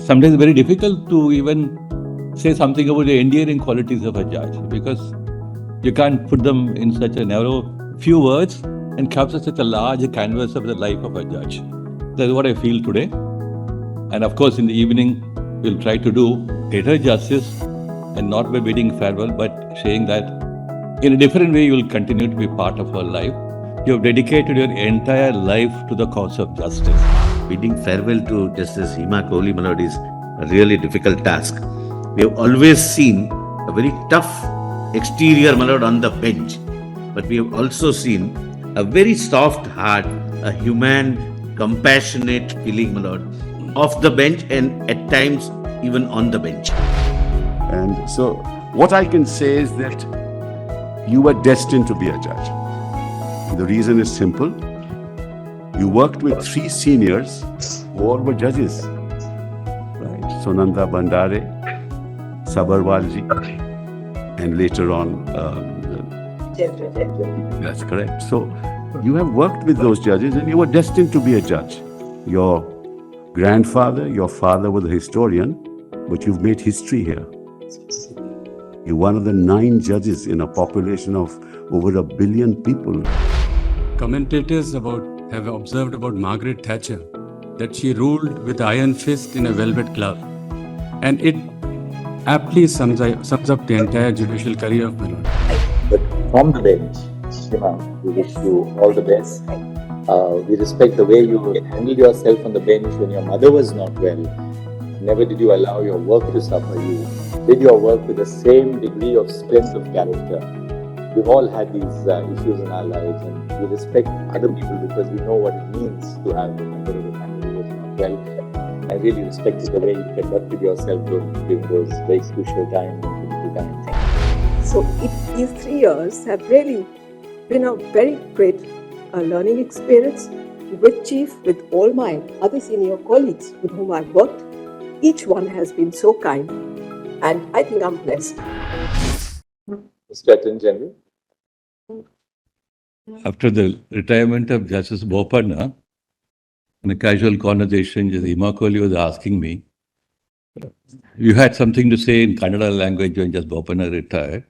sometimes very difficult to even say something about the endearing qualities of a judge, because you can't put them in such a narrow few words and capture such a large canvas of the life of a judge. That's what I feel today. And of course, in the evening, we'll try to do greater justice, and not by bidding farewell, but saying that in a different way, you will continue to be part of our life. You have dedicated your entire life to the cause of justice. Bidding farewell to Justice Hima Kohli, my lord, is a really difficult task. We have always seen a very tough exterior, my lord, on the bench, but we have also seen a very soft heart, a human, compassionate feeling, my lord, off the bench and at times even on the bench. And so what I can say is that you were destined to be a judge. The reason is simple. You worked with 3 seniors who all were judges. Right? Sonanda Bandare, Sabarwalji, and later on, that's correct. So you have worked with those judges and you were destined to be a judge. Your grandfather, your father was a historian, but you've made history here. You're one of the 9 judges in a population of over 1 billion people. Commentators have observed about Margaret Thatcher that she ruled with iron fist in a velvet glove, and it aptly sums up the entire judicial career of my lord. But from the bench, Shima, we wish you all the best. We respect the way you handled yourself on the bench when your mother was not well. Never did you allow your work to suffer. You did your work with the same degree of strength of character. We've all had these issues in our lives, and we respect other people because we know what it means to have a member of the family who was not well. I really respect the way you conducted yourself during those very crucial times and critical times. So these 3 years have really been a very great learning experience with Chief, with all my other senior colleagues with whom I've worked. Each one has been so kind, and I think I'm blessed. Mr. Attorney General. After the retirement of Justice Bopanna, in a casual conversation, Justice Hima Kohli was asking me, you had something to say in Kannada language when Justice Bopanna retired.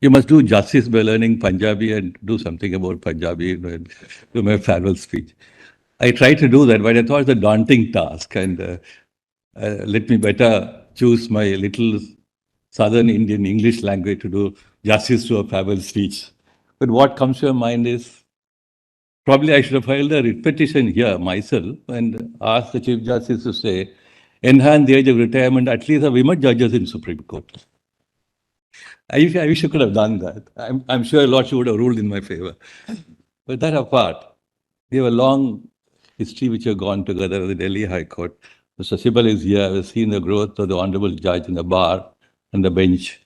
You must do justice by learning Punjabi and do something about Punjabi in my farewell speech. I tried to do that, but I thought it was a daunting task, and let me better choose my little Southern Indian English language to do justice to a farewell speech. But what comes to your mind is, probably I should have filed a writ petition here myself and asked the Chief Justice to say, enhance the age of retirement at least of women judges in Supreme Court. I wish I could have done that. I'm sure a lot would have ruled in my favor. But that apart, we have a long history which have gone together with the Delhi High Court. Mr. Sibal is here. We've seen the growth of the honorable judge in the bar and the bench.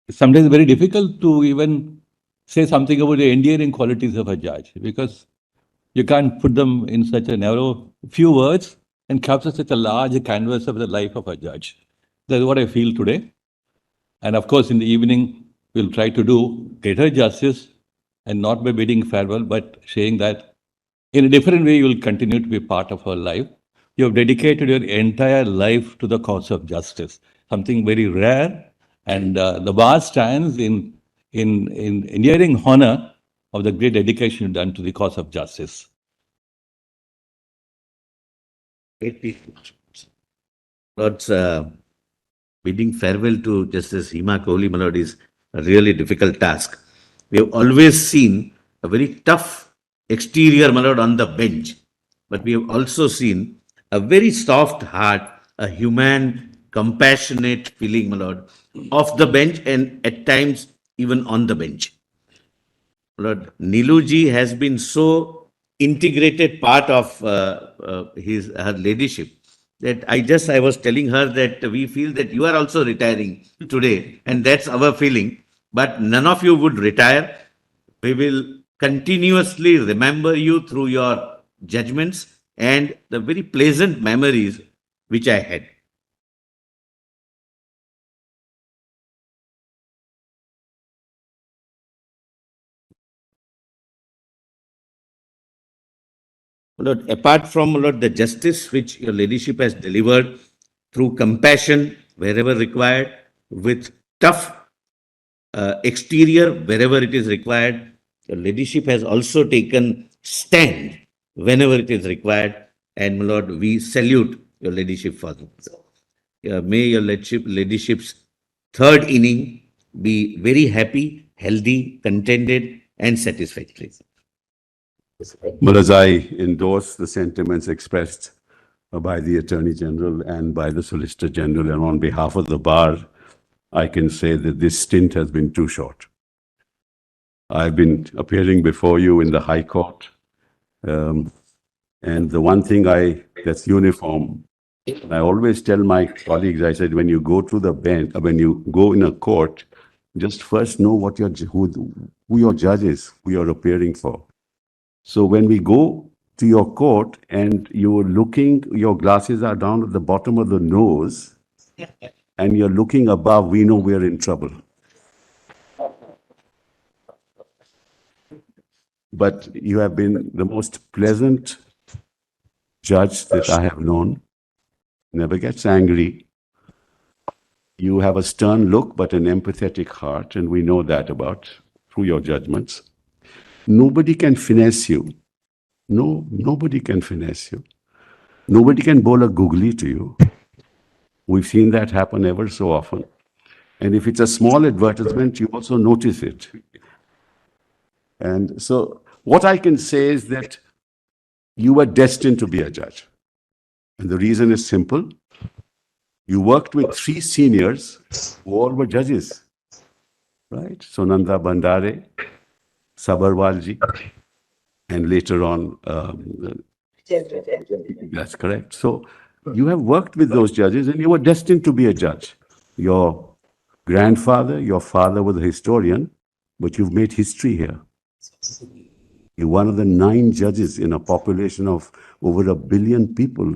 It's sometimes very difficult to even say something about the endearing qualities of a judge, because you can't put them in such a narrow few words and capture such a large canvas of the life of a judge. That's what I feel today. And of course, in the evening, we'll try to do greater justice, and not by bidding farewell, but saying that in a different way, you will continue to be part of our life. You have dedicated your entire life to the cause of justice, something very rare. And the bar stands in endearing honor of the great dedication done to the cause of justice. Lord's bidding farewell to Justice Hima Kohli, my lord, is a really difficult task. We have always seen a very tough exterior, my lord, on the bench, but we have also seen a very soft heart, a human, compassionate feeling, my lord, off the bench and at times even on the bench. Lord, Niluji has been so integrated part of her ladyship that I was telling her that we feel that you are also retiring today, and that's our feeling. But none of you would retire. We will continuously remember you through your judgments and the very pleasant memories which I had. Lord, apart from, Lord, the justice which your ladyship has delivered through compassion wherever required, with tough exterior wherever it is required, your ladyship has also taken stand whenever it is required. And, my Lord, we salute your ladyship for that. May your ladyship's third inning be very happy, healthy, contented, and satisfactory. But as I endorse the sentiments expressed by the Attorney General and by the Solicitor General, and on behalf of the bar, I can say that this stint has been too short. I've been appearing before you in the High Court, and the one thing that's uniform, I always tell my colleagues, I said, when you go to the bench, when you go in a court, just first know what who your judge is, who you're appearing for. So when we go to your court and you're looking, your glasses are down at the bottom of the nose, and you're looking above, we know we're in trouble. But you have been the most pleasant judge that I have known. Never gets angry. You have a stern look, but an empathetic heart, and we know that about through your judgments. Nobody can finesse you. No, nobody can finesse you. Nobody can bowl a googly to you. We've seen that happen ever so often. And if it's a small advertisement, you also notice it. And so what I can say is that you were destined to be a judge. And the reason is simple. You worked with three seniors who all were judges, right? Sonanda Bandare, Sabarwalji, and later on, that's correct. So you have worked with those judges and you were destined to be a judge. Your grandfather, your father was a historian, but you've made history here. You're one of the 9 judges in a population of over 1 billion people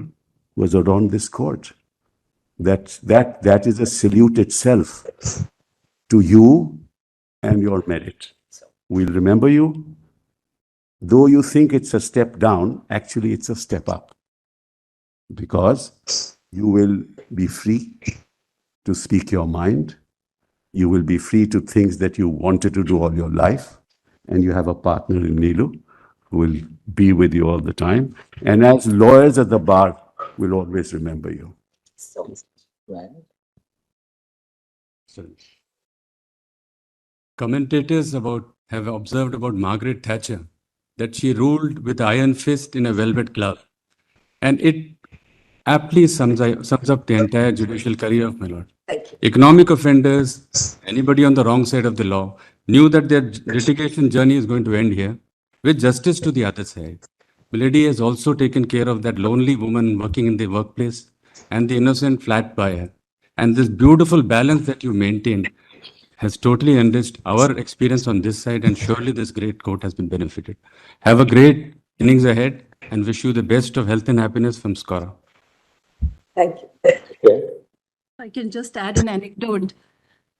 was around this court. That is a salute itself to you and your merit. We'll remember you. Though you think it's a step down, actually it's a step up. Because you will be free to speak your mind. You will be free to things that you wanted to do all your life. And you have a partner in Neelu who will be with you all the time. And as lawyers at the bar, we'll always remember you. So, right. Commentators have observed about Margaret Thatcher that she ruled with iron fist in a velvet glove. And it aptly sums up the entire judicial career of my lord. Economic offenders, anybody on the wrong side of the law, knew that their litigation journey is going to end here with justice to the other side. Milady has also taken care of that lonely woman working in the workplace and the innocent flat buyer. And this beautiful balance that you maintained has totally enriched our experience on this side, and surely this great court has been benefited. Have a great innings ahead and wish you the best of health and happiness from Skora. Thank you. Okay. I can just add an anecdote.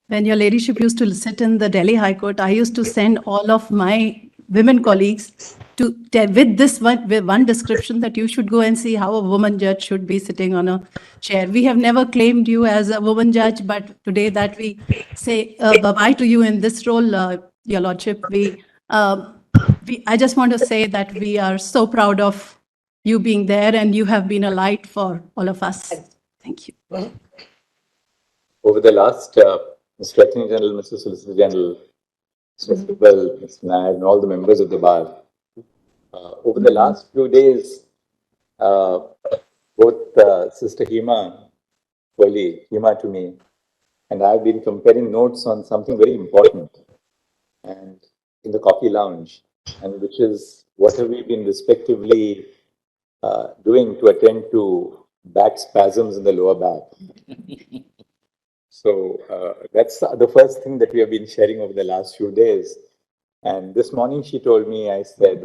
When your ladyship used to sit in the Delhi High Court, I used to send all of my women colleagues with this one description that you should go and see how a woman judge should be sitting on a chair. We have never claimed you as a woman judge, but today that we say bye-bye to you in this role, your lordship, I just want to say that we are so proud of you being there, and you have been a light for all of us. Thank you. Over the last, Mr. Attorney General, Mr. Solicitor General, Mr. Sibal, Mr. Nair, and all the members of the bar, over the last few days, both Sister Hima Kohli, Hima to me, and I have been comparing notes on something very important, and in the coffee lounge, and which is what have we been respectively doing to attend to back spasms in the lower back. So that's the first thing that we have been sharing over the last few days. And this morning she told me, I said,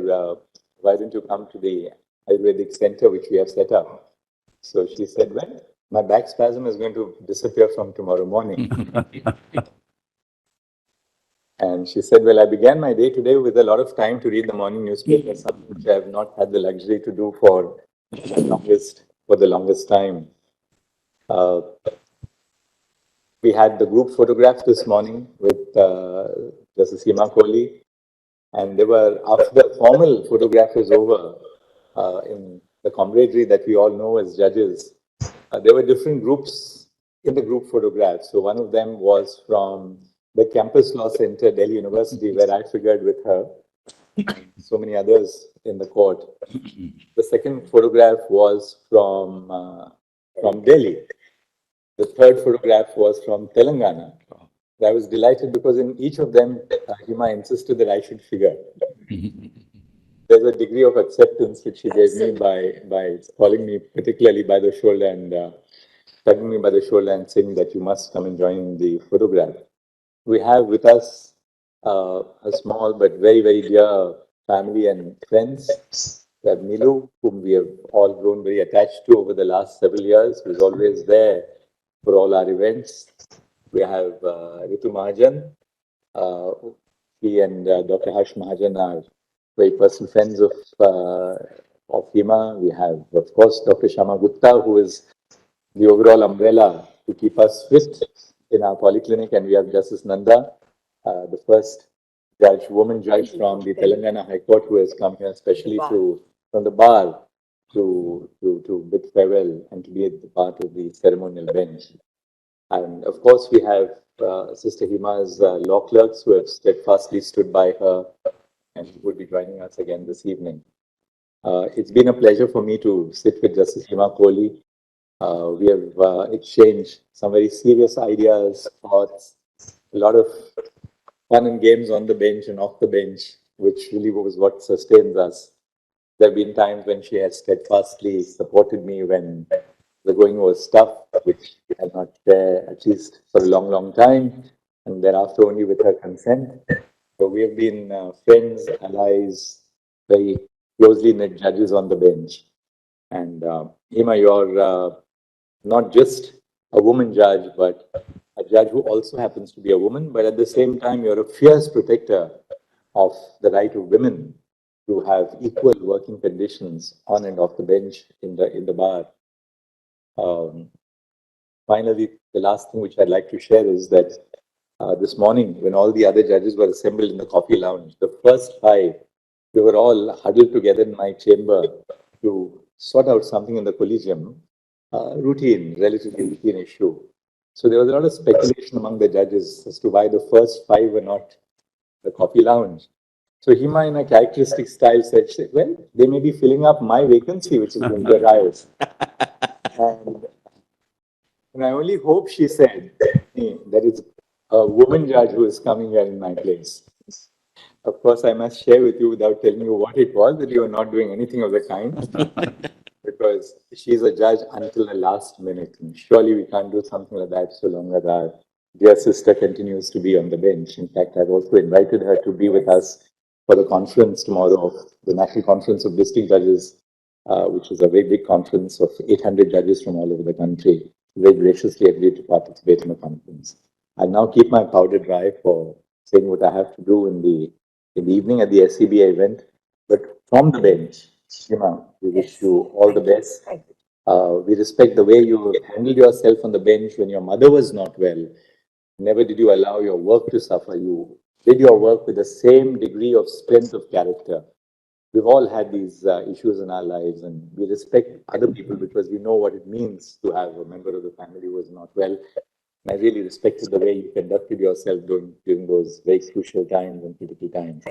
why don't you come to the Ayurvedic center which we have set up? So she said, well, my back spasm is going to disappear from tomorrow morning. And she said, well, I began my day today with a lot of time to read the morning newspaper, something which I have not had the luxury to do for the longest time. We had the group photograph this morning with Justice Hima Kohli, and they were, after the formal photograph was over, in the camaraderie that we all know as judges, there were different groups in the group photograph. So one of them was from the Campus Law Center, Delhi University, where I figured with her, and so many others in the court. The second photograph was from Delhi. The third photograph was from Telangana. I was delighted because in each of them, Hima insisted that I should figure. There's a degree of acceptance which she gave me by calling me particularly by the shoulder and tugging me by the shoulder and saying that you must come and join in the photograph. We have with us a small but very, very dear family and friends. We have Nilu, whom we have all grown very attached to over the last several years, who is always there for all our events. We have Ritu Mahajan. He and Dr. Harsh Mahajan are very personal friends of Hima. We have, of course, Dr. Shama Gupta, who is the overall umbrella to keep us fit in our polyclinic, and we have Justice Nanda, the first woman judge from the Telangana High Court, who has come here especially from the bar to bid farewell and to be at the part of the ceremonial bench. And of course, we have Sister Hima's law clerks who have steadfastly stood by her and who will be joining us again this evening. It's been a pleasure for me to sit with Justice Hima Kohli. We have exchanged some very serious ideas, thoughts, a lot of fun and games on the bench and off the bench, which really was what sustains us. There have been times when she has steadfastly supported me when the going was tough, which I had not there at least for a long, long time, and thereafter only with her consent. So we have been friends, allies, very closely knit judges on the bench. And Hima, you're not just a woman judge, but a judge who also happens to be a woman, but at the same time, you're a fierce protector of the right of women to have equal working conditions on and off the bench in the bar. Finally, the last thing which I'd like to share is that this morning, when all the other judges were assembled in the coffee lounge, the first five, we were all huddled together in my chamber to sort out something in the collegium, relatively routine issue. So there was a lot of speculation among the judges as to why the first five were not the coffee lounge. So Hima, in a characteristic style, said, well, they may be filling up my vacancy, which is going to arise. And I only hope, she said, that it's a woman judge who is coming here in my place. Of course, I must share with you without telling you what it was, that you are not doing anything of the kind. Because she's a judge until the last minute. And surely we can't do something like that so long as our dear sister continues to be on the bench. In fact, I've also invited her to be with us for the conference tomorrow, the National Conference of District Judges, which is a very big conference of 800 judges from all over the country. Very graciously agreed to participate in the conference. I'll now keep my powder dry for saying what I have to do in the evening at the SCBA event. But from the bench, Hima, we wish you all the best. We respect the way you handled yourself on the bench when your mother was not well. Never did you allow your work to suffer. You did your work with the same degree of strength of character. We've all had these issues in our lives, and we respect other people because we know what it means to have a member of the family who is not well. And I really respected the way you conducted yourself during those very crucial times and critical times.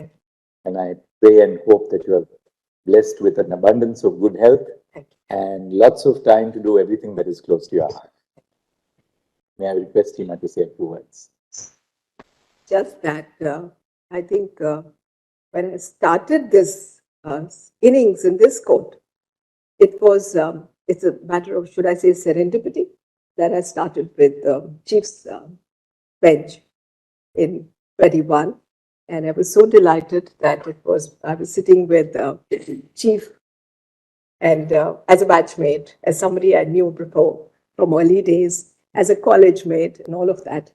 And I pray and hope that you are blessed with an abundance of good health and lots of time to do everything that is close to your heart. May I request Hima to say a few words? Just that, I think when I started this innings in this court, it was, it's a matter of, should I say, serendipity, that I started with Chief's bench in 21. And I was so delighted that I was sitting with Chief and as a batchmate, as somebody I knew before from early days, as a college mate and all of that.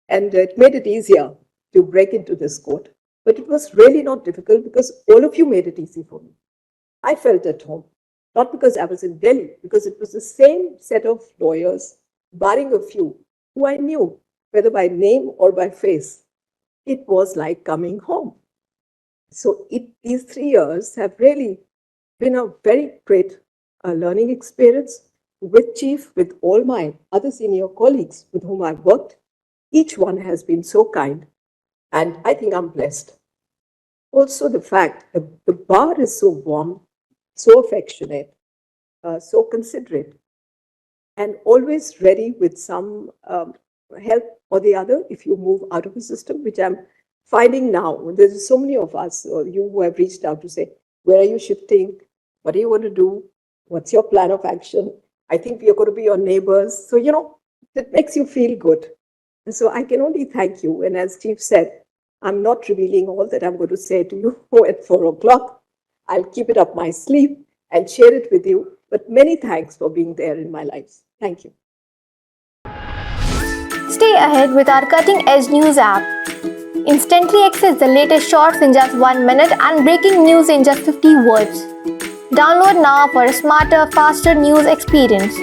And it made it easier to break into this court. But it was really not difficult because all of you made it easy for me. I felt at home, not because I was in Delhi, because it was the same set of lawyers, barring a few, who I knew, whether by name or by face. It was like coming home. So these 3 years have really been a very great learning experience with Chief, with all my other senior colleagues with whom I've worked. Each one has been so kind, and I think I'm blessed. Also, the fact that the bar is so warm, so affectionate, so considerate, and always ready with some help or the other if you move out of the system, which I'm finding now. There's so many of us, or you who have reached out to say, where are you shifting? What do you want to do? What's your plan of action? I think we are going to be your neighbors. So, that makes you feel good. And so I can only thank you. And as Chief said, I'm not revealing all that I'm going to say to you at 4 o'clock. I'll keep it up my sleeve and share it with you. But many thanks for being there in my life. Thank you. Stay ahead with our cutting-edge news app. Instantly access the latest shorts in just 1 minute and breaking news in just 50 words. Download now for a smarter, faster news experience.